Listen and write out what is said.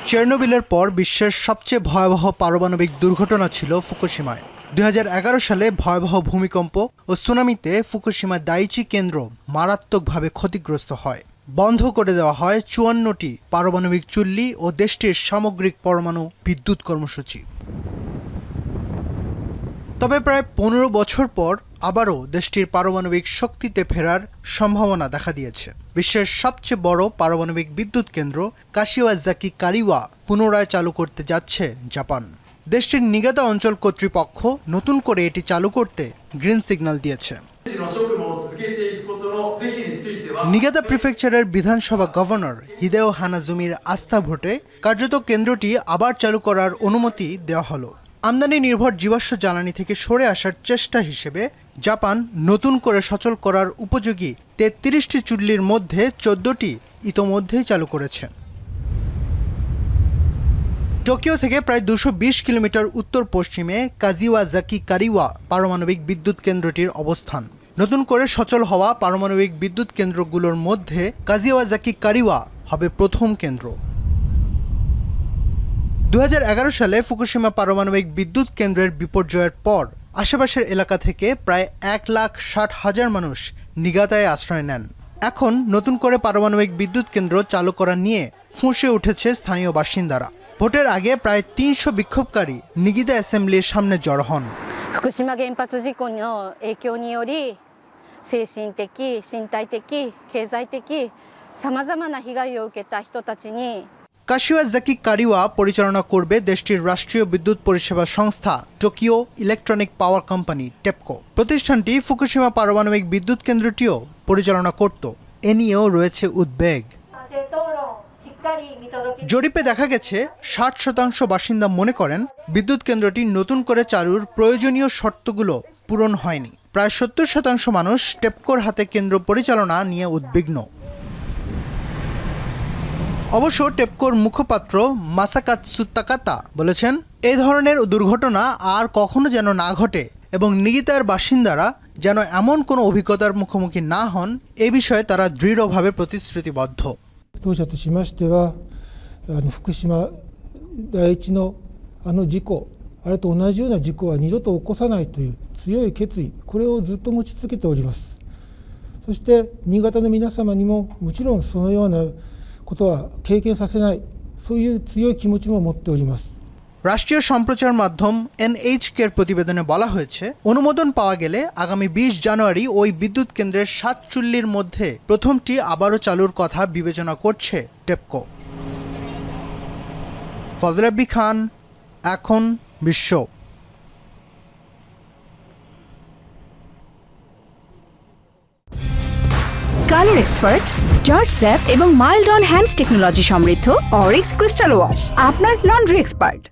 চেরনোবিলের পর বিশ্বের সবচেয়ে ভয়াবহ পারমাণবিক দুর্ঘটনা ছিল ফুকুশিমায়। 2011 সালে ভয়াবহ ভূমিকম্প ও সুনামিতে ফুকুশিমা দাইচি কেন্দ্র মারাত্মকভাবে ক্ষতিগ্রস্ত হয়। বন্ধ করে দেওয়া হয় 54টি পারমাণবিক চুল্লি ও দেশটির সামগ্রিক পরমাণু বিদ্যুৎ কর্মসূচি। তবে প্রায় 15 বছর পর আবারও দেশটির পারমাণবিক শক্তিতে ফেরার সম্ভাবনা দেখা দিয়েছে। বিশ্বের সবচেয়ে বড় পারমাণবিক বিদ্যুৎ কেন্দ্র কাশিওয়াজাকি কারিওয়া পুনরায় চালু করতে যাচ্ছে জাপান। দেশটির নিগাদা অঞ্চল কর্তৃপক্ষ নতুন করে এটি চালু করতে গ্রিন সিগন্যাল দিয়েছে। নিগাদা প্রিফেকচারের বিধানসভা গভর্নর হিদেও হানাজুমির আস্থা ভোটে কার্যত কেন্দ্রটি আবার চালু করার অনুমতি দেওয়া হলো। আমদানি নির্ভর জীবাশ্ম জ্বালানি থেকে সরে আসার চেষ্টা হিসেবে জাপান নতুন করে সচল করার উপযোগী 33টি চুল্লির মধ্যে 14টি ইতোমধ্যেই চালু করেছে। টোকিও থেকে প্রায় 220 কিলোমিটার উত্তর পশ্চিমে কাজিওয়াজাকি কারিওয়া পারমাণবিক বিদ্যুৎ কেন্দ্রটির অবস্থান। নতুন করে সচল হওয়া পারমাণবিক বিদ্যুৎ কেন্দ্রগুলোর মধ্যে কাজিওয়াজাকি কারিওয়া হবে প্রথম কেন্দ্র। 2011 সালে ফুকুশিমা পারমাণবিক বিদ্যুৎ কেন্দ্রের বিপর্যয়ের পর আশেপাশের এলাকা থেকে প্রায় 1,60,000 মানুষ নিগাদায় আশ্রয় নেন। এখন নতুন করে পারমাণবিক বিদ্যুৎ কেন্দ্র চালু করা নিয়ে ফুঁসে উঠেছে স্থানীয় বাসিন্দারা। ভোটের আগে প্রায় 300 বিক্ষোভকারী নিগিদা অ্যাসেম্বলির সামনে জড়ো হন। 福島原発事故の影響により精神的、身体的、経済的さまざまな被害を受けた人たちにকাশিওয়াজাকি কারিওয়া পরিচালনা করবে দেশটির রাষ্ট্রীয় বিদ্যুৎ পরিষেবা সংস্থা টোকিও ইলেকট্রনিক পাওয়ার কোম্পানি টেপকো। প্রতিষ্ঠানটি ফুকুশিমা পারমাণবিক বিদ্যুৎ কেন্দ্রটিও পরিচালনা করত। এ নিয়েও রয়েছে উদ্বেগ। জরিপে দেখা গেছে 60% বাসিন্দা মনে করেন বিদ্যুৎ কেন্দ্রটি নতুন করে চালুর প্রয়োজনীয় শর্তগুলো পূরণ হয়নি। প্রায় 70% মানুষ টেপকোর হাতে কেন্দ্র পরিচালনা নিয়ে উদ্বিগ্ন। অবশ্য টেপকোর মুখপাত্র মাসাকাতসু তাকাতা বলেছেন, এই ধরনের দুর্ঘটনা আর কখনো যেন না ঘটে এবং নিগিতার বাসিন্দারা যেন এমন কোনো অভিজ্ঞতার মুখোমুখি না হন এ বিষয়ে তারা দৃঢ়ভাবে প্রতিশ্রুতিবদ্ধ। 当社としましては福島第一の事故あれと同じような事故は二度と起こさないという強い決意これをずっと持ち続けております。そして新潟の皆様にももちろんそのようなことは経験させないそういう強い気持ちも持っております。রাষ্ট্রীয় সম্প্রচার মাধ্যম NHK এর প্রতিবেদনে বলা হয়েছে, অনুমোদন পাওয়া গেলে আগামী 20 জানুয়ারি ওই বিদ্যুৎ কেন্দ্রের 7 চুল্লির মধ্যে প্রথমটি আবারও চালুর কথা বিবেচনা করছে টেপকো। ফজল আব্দি খান, এখন বিশ্ব। কালার এক্সপার্ট, জর্জ স্যাপ এবং মাইল্ড অন হ্যান্ডস টেকনোলজি সমৃদ্ধ অরিক্স ক্রিস্টাল ওয়াশ আপনার লন্ড্রি এক্সপার্ট।